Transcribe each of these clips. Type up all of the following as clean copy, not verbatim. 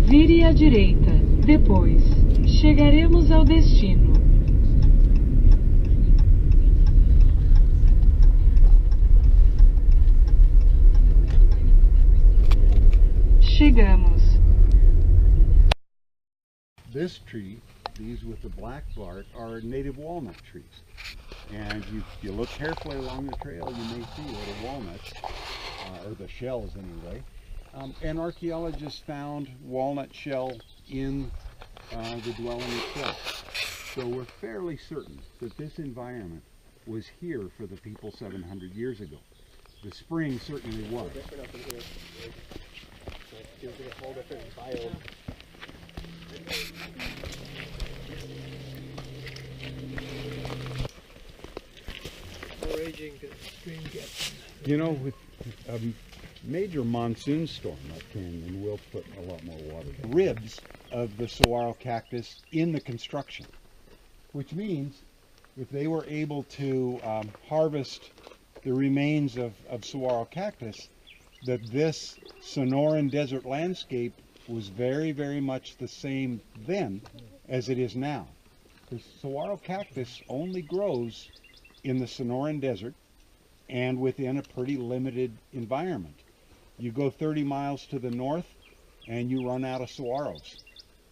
Vire à direita. Depois, chegaremos ao destino. Chegamos. This tree, these with the black bark, are native walnut trees. And if you look carefully along the trail, you may see little walnuts, or the shells anyway. And archaeologists found walnut shell in the dwelling itself. So we're fairly certain that this environment was here for the people 700 years ago. The spring certainly was. You know, with a major monsoon storm up canyon will put a lot more water down. Ribs of the saguaro cactus in the construction, which means if they were able to harvest the remains of saguaro cactus, that this Sonoran desert landscape was very, very much the same then as it is now. The saguaro cactus only grows in the Sonoran desert and within a pretty limited environment. You go 30 miles to the north and you run out of saguaros.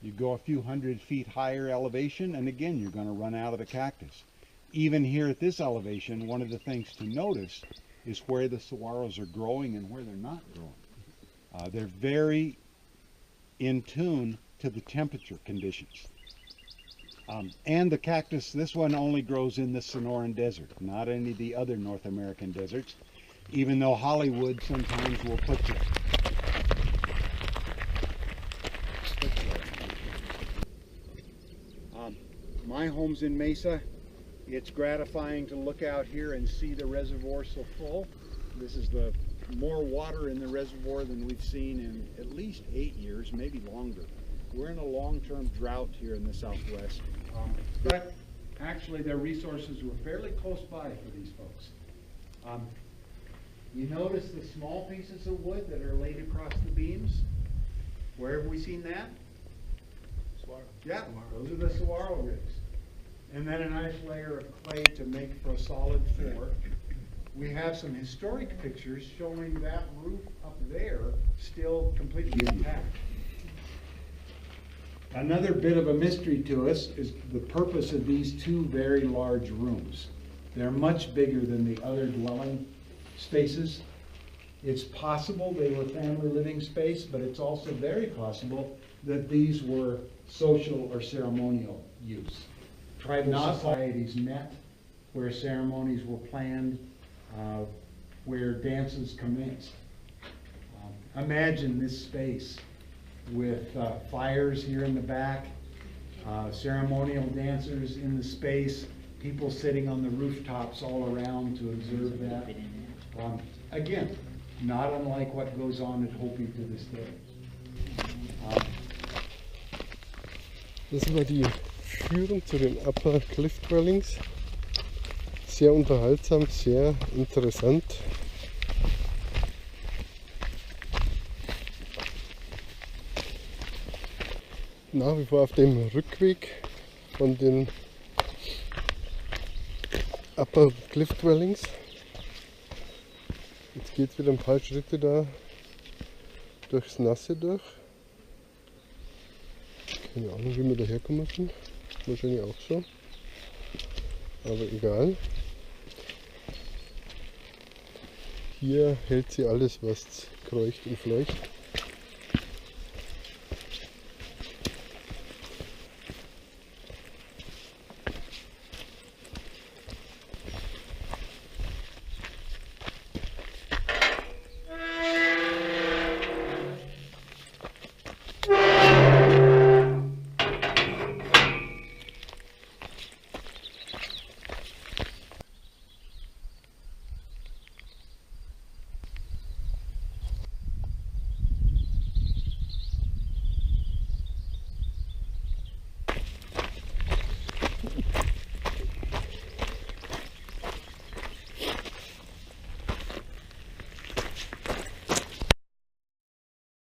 You go a few hundred feet higher elevation and again you're going to run out of the cactus. Even here at this elevation, one of the things to notice is where the saguaros are growing and where they're not growing. They're very in tune to the temperature conditions. And the cactus, this one only grows in the Sonoran Desert, not any of the other North American deserts, even though Hollywood sometimes will put you. My home's in Mesa. It's gratifying to look out here and see the reservoir so full. This is the more water in the reservoir than we've seen in at least 8 years, maybe longer. We're in a long-term drought here in the Southwest. But actually their resources were fairly close by for these folks. You notice the small pieces of wood that are laid across the beams? Where have we seen that? Saguaro. Yeah, those are the saguaro ribs. And then a nice layer of clay to make for a solid floor. We have some historic pictures showing that roof up there still completely intact. Another bit of a mystery to us is the purpose of these two very large rooms. They're much bigger than the other dwelling spaces. It's possible they were family living space, but it's also very possible that these were social or ceremonial use. Tribal societies met, where ceremonies were planned, where dances commenced. Imagine this space with fires here in the back, ceremonial dancers in the space, people sitting on the rooftops all around to observe that. Again, not unlike what goes on at Hopi to this day. Das war die Führung zu den Upper Cliff Dwellings. Sehr unterhaltsam, sehr interessant. Nach wie vor auf dem Rückweg von den Upper Cliff Dwellings. Jetzt geht es wieder ein paar Schritte da durchs Nasse durch. Keine Ahnung, wie wir da herkommen sind. Wahrscheinlich auch so. Aber egal. Hier hält sie alles, was kreucht und fleucht.